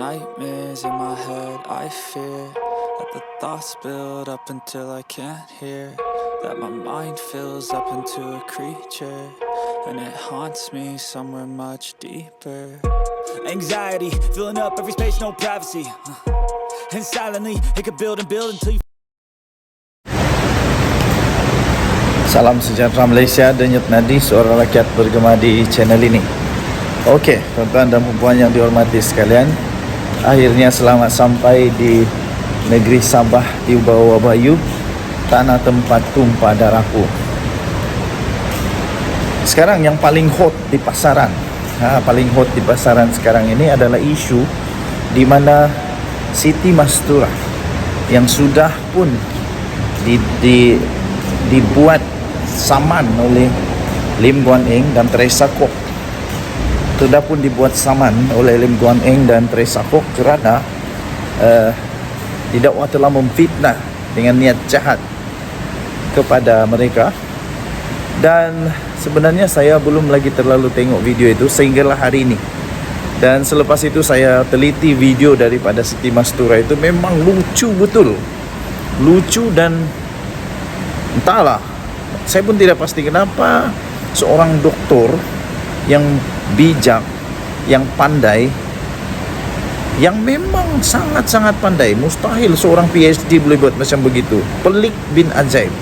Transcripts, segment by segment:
nightmares in my head, I fear that the thoughts build up until I can't hear, that my mind fills up into a creature, and it haunts me somewhere much deeper. Anxiety, filling up every space, no privacy, and silently, it could build and build until you. Salam sejahtera Malaysia, denyut nadi suara rakyat bergema di channel ini. Okey, tuan-tuan dan puan yang dihormati sekalian, akhirnya selamat sampai di negeri Sabah di bawah Bayu, tanah tempat tumpah darahku. Sekarang yang paling hot di pasaran, paling hot di pasaran sekarang ini adalah isu di mana Siti Mastura yang sudah pun dibuat saman oleh Lim Guan Eng dan Teresa Kwok. Sudah pun dibuat saman oleh Lim Guan Eng dan Teresa Kwok kerana didakwa telah memfitnah dengan niat jahat kepada mereka. Dan sebenarnya saya belum lagi terlalu tengok video itu sehinggalah hari ini. Dan selepas itu saya teliti video daripada Siti Mastura, itu memang lucu betul. Lucu dan entahlah, saya pun tidak pasti kenapa seorang doktor yang bijak, yang pandai, yang memang sangat-sangat pandai, mustahil seorang PhD boleh buat macam begitu. Pelik bin ajaib.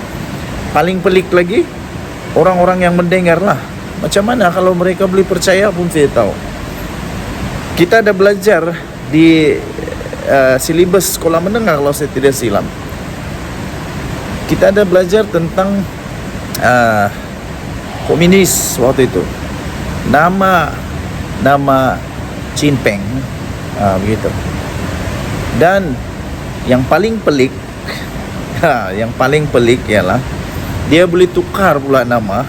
Paling pelik lagi, orang-orang yang mendengar lah, macam mana kalau mereka boleh percaya pun saya tahu. Kita ada belajar di silibus sekolah menengah kalau saya tidak silap. Kita ada belajar tentang komunis waktu itu. Nama Chin Peng, begitu. Dan yang paling pelik, yang paling pelik ialah dia boleh tukar pula nama.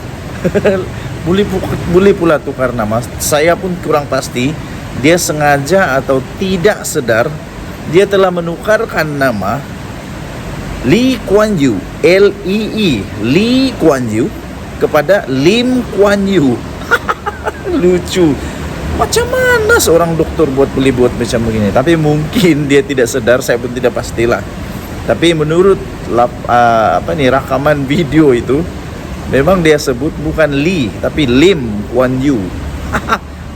boleh pula tukar nama. Saya pun kurang pasti dia sengaja atau tidak sedar dia telah menukarkan nama Lee Kuan Yew, L-E-E, Lee Kuan Yew kepada Lim Kuan Yew. Lucu. Macam mana seorang doktor boleh buat macam begini? Tapi mungkin dia tidak sedar, saya pun tidak pastilah. Tapi menurut rakaman video itu, memang dia sebut bukan Lee tapi Lim Kuan Yew.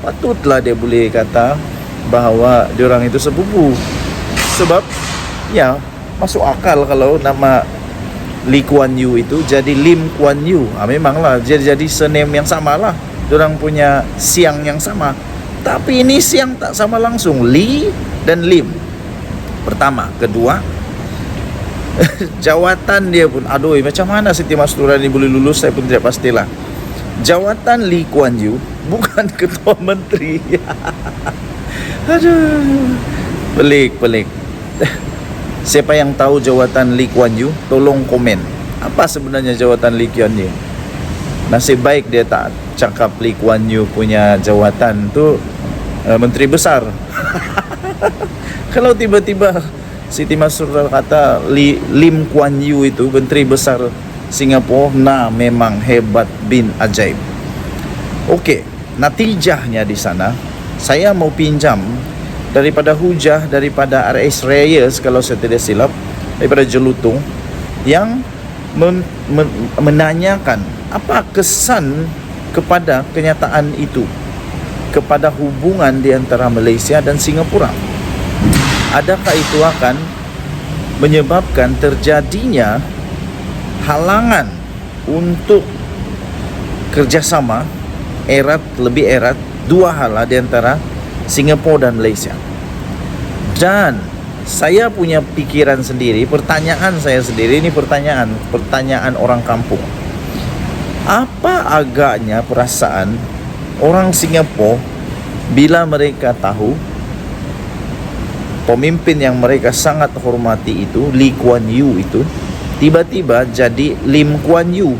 Patutlah dia boleh kata bahawa diorang itu sepupu. Sebab ya, masuk akal kalau nama Lee Kuan Yew itu jadi Lim Kuan Yew. Memanglah jadi surname yang sama lah, diorang punya siang yang sama. Tapi ini siang tak sama langsung, Lee dan Lim. Pertama, kedua, jawatan dia pun, aduh, macam mana Siti Mastura ini boleh lulus, saya pun tidak pastilah. Jawatan Lee Kuan Yew bukan ketua menteri. Aduh, pelik. Siapa yang tahu jawatan Lee Kuan Yew, tolong komen. Apa sebenarnya jawatan Lee Kuan Yew? Nasib baik dia tak cakap Lee Kuan Yew punya jawatan tu menteri besar. Kalau tiba-tiba Siti Mastura kata Lim Kuan Yew itu menteri besar Singapura, memang hebat bin ajaib. Okey, natijahnya di sana saya mau pinjam daripada hujah daripada R.S. Reyes kalau saya tidak silap, daripada Jelutung, yang menanyakan apa kesan kepada kenyataan itu, kepada hubungan di antara Malaysia dan Singapura. Adakah itu akan menyebabkan terjadinya halangan untuk kerjasama lebih erat dua hal di antara Singapura dan Malaysia? Dan saya punya pikiran sendiri, pertanyaan saya sendiri, ini pertanyaan orang kampung. Apa agaknya perasaan orang Singapura bila mereka tahu pemimpin yang mereka sangat hormati itu, Lee Kuan Yew itu, tiba-tiba jadi Lim Kuan Yew?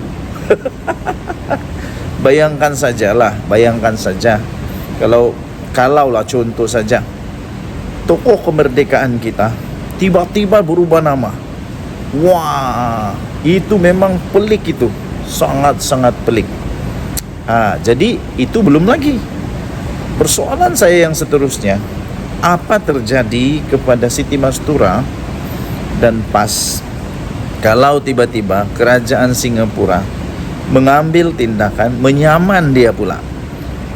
Bayangkan saja kalaulah contoh saja tokoh kemerdekaan kita tiba-tiba berubah nama. Wah, itu memang pelik, itu sangat-sangat pelik. Jadi itu belum lagi. Persoalan saya yang seterusnya, apa terjadi kepada Siti Mastura dan pas kalau tiba-tiba kerajaan Singapura mengambil tindakan menyaman dia pula.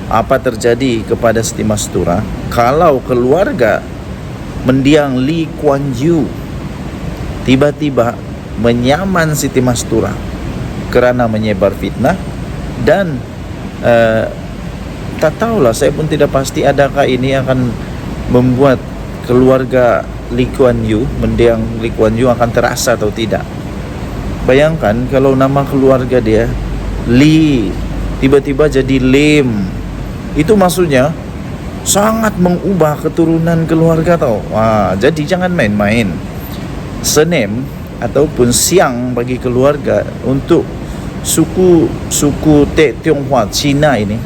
Apa terjadi kepada Siti Mastura kalau keluarga mendiang Lee Kuan Yew tiba-tiba menyaman Siti Mastura kerana menyebar fitnah dan tak tahulah, saya pun tidak pasti adakah ini akan membuat keluarga Lee Kuan Yew, mendiang Lee Kuan Yew akan terasa atau tidak. Bayangkan kalau nama keluarga dia Lee tiba-tiba jadi Lim, itu maksudnya sangat mengubah keturunan keluarga tau. Jadi jangan main-main. Surname ataupun siang bagi keluarga untuk suku Tek Tionghoa Cina ini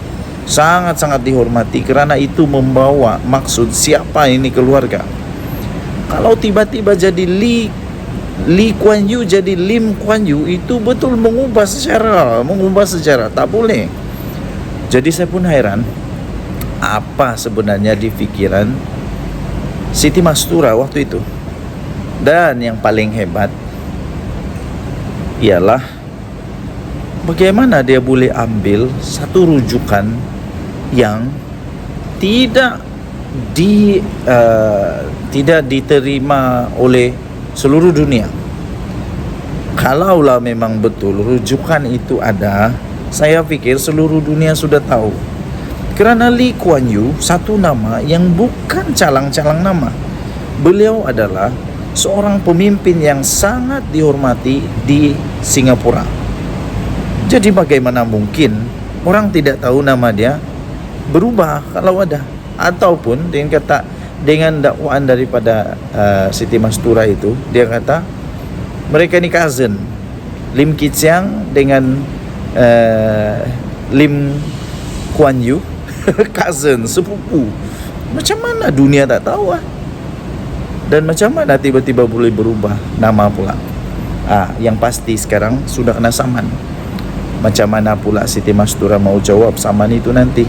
sangat-sangat dihormati kerana itu membawa maksud siapa ini keluarga. Kalau tiba-tiba jadi Lee Kuan Yew jadi Lim Kuan Yew, itu betul mengubah sejarah, tak boleh. Jadi saya pun heran apa sebenarnya di fikiran Siti Mastura waktu itu. Dan yang paling hebat ialah bagaimana dia boleh ambil satu rujukan yang tidak diterima oleh seluruh dunia. Kalaulah memang betul rujukan itu ada, saya pikir seluruh dunia sudah tahu. Kerana Lee Kuan Yew satu nama yang bukan calang-calang nama. Beliau adalah seorang pemimpin yang sangat dihormati di Singapura. Jadi bagaimana mungkin orang tidak tahu nama dia berubah kalau ada, ataupun dengan dakwaan daripada Siti Mastura itu, dia kata mereka ni cousin, Lim Kee Chiang dengan Lim Kuan Yew cousin, sepupu. Macam mana dunia tak tahu dan macam mana tiba-tiba boleh berubah nama pula. Yang pasti sekarang sudah kena saman. Macam mana pula Siti Mastura mau jawab saman itu nanti.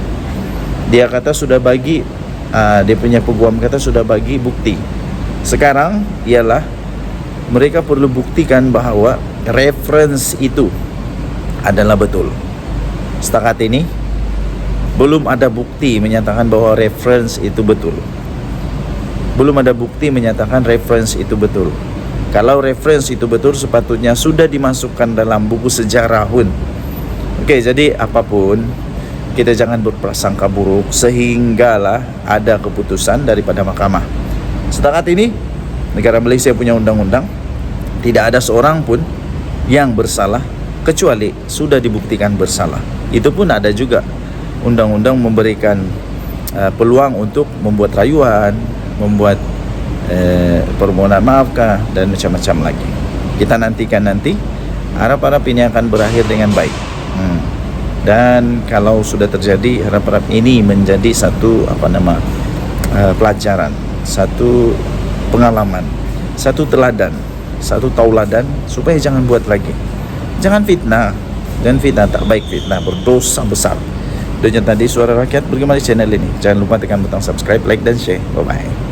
Dia kata sudah bagi, dia punya peguam kata sudah bagi bukti. Sekarang ialah mereka perlu buktikan bahawa reference itu adalah betul. Setakat ini belum ada bukti menyatakan bahawa reference itu betul. Belum ada bukti menyatakan reference itu betul. Kalau reference itu betul, sepatutnya sudah dimasukkan dalam buku sejarah pun. Okey, jadi apapun, kita jangan berprasangka buruk sehinggalah ada keputusan daripada mahkamah. Setakat ini negara Malaysia punya undang-undang, tidak ada seorang pun yang bersalah kecuali sudah dibuktikan bersalah. Itu pun ada juga undang-undang memberikan peluang untuk membuat rayuan, membuat permohonan maafkah dan macam-macam lagi. Kita nantikan nanti, harap-harap ini akan berakhir dengan baik. Dan kalau sudah terjadi, harap-harap ini menjadi satu pelajaran, satu pengalaman, satu teladan, satu tauladan supaya jangan buat lagi. Jangan fitnah, dan fitnah tak baik, fitnah berdosa besar. Dan tadi Suara Rakyat bergema di channel ini. Jangan lupa tekan butang subscribe, like dan share. Bye bye.